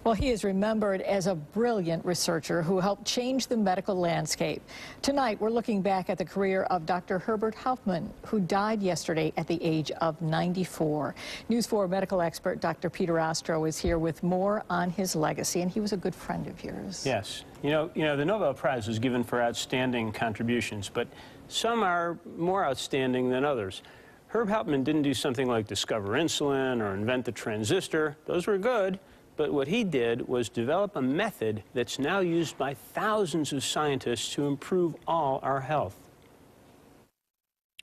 Well, he is remembered as a brilliant researcher who helped change the medical landscape. Tonight, we're looking back at the career of Dr. Herbert Hauptmann, who died yesterday at the age of 94. News 4 medical expert Dr. Peter Ostro is here with more on his legacy, and he was a good friend of yours. Yes. You know, the Nobel Prize is given for outstanding contributions, but some are more outstanding than others. Herb Hauptmann didn't do something like discover insulin or invent the transistor. Those were good. But what he did was develop a method that's now used by thousands of scientists to improve all our health.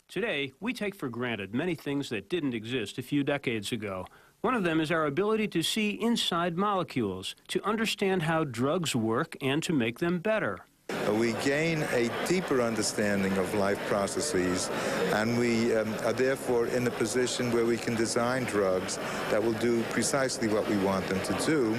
Today, we take for granted many things that didn't exist a few decades ago. One of them is our ability to see inside molecules, to understand how drugs work and to make them better. We gain a deeper understanding of life processes, and we are therefore in a position where we can design drugs that will do precisely what we want them to do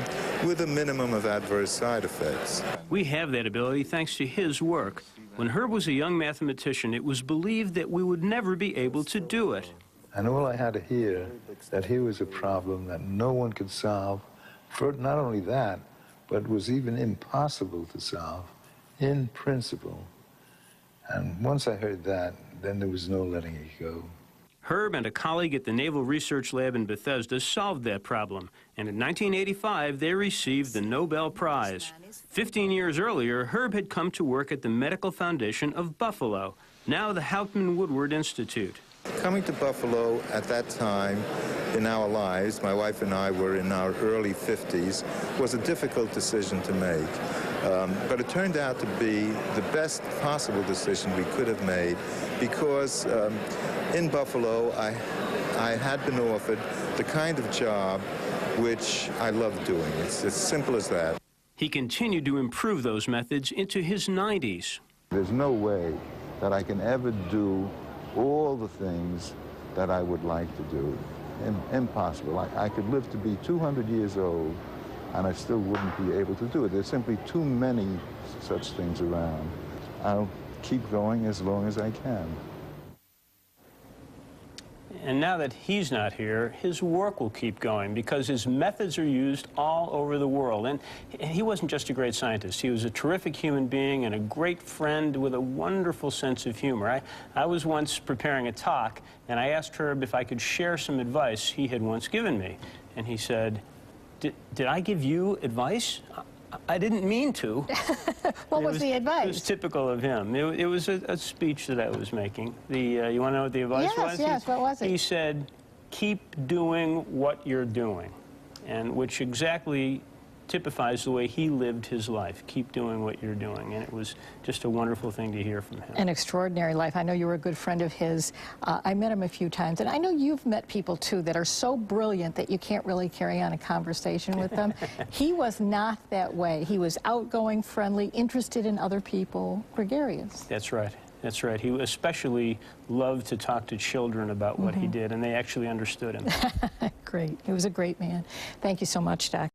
with a minimum of adverse side effects. We have that ability thanks to his work. When Herb was a young mathematician, it was believed that we would never be able to do it. And all I had to hear that here was a problem that no one could solve, for not only that, but was even impossible to solve in principle. And once I heard that, then there was no letting it go. Herb and a colleague at the Naval Research Lab in Bethesda solved that problem, and in 1985 they received the Nobel Prize. 15 years earlier, Herb had come to work at the Medical Foundation of Buffalo, now the Hauptmann Woodward Institute. Coming to Buffalo at that time in our lives, my wife and I were in our early 50s, was a difficult decision to make. But it turned out to be the best possible decision we could have made because in Buffalo I had been offered the kind of job which I loved doing. It's as simple as that. He continued to improve those methods into his 90s. There's no way that I can ever do all the things that I would like to do. Impossible. I could live to be 200 years old and I still wouldn't be able to do it. There's simply too many such things around. I'll keep going as long as I can. And now that he's not here, his work will keep going because his methods are used all over the world. And he wasn't just a great scientist. He was a terrific human being and a great friend with a wonderful sense of humor. I was once preparing a talk, and I asked Herb if I could share some advice he had once given me. And he said, did I give you advice? I didn't mean to. What was the advice? It was typical of him. It was a speech that I was making. You want to know what the advice was? Yes, what was it? He said, keep doing what you're doing, and which exactly typifies the way he lived his life. Keep doing what you're doing, and it was just a wonderful thing to hear from him. An extraordinary life. I know you were a good friend of his. I met him a few times, and I know you've met people, too, that are so brilliant that you can't really carry on a conversation with them. He was not that way. He was outgoing, friendly, interested in other people, gregarious. That's right. That's right. He especially loved to talk to children about what he did, and they actually understood him. Great. He was a great man. Thank you so much, Doc.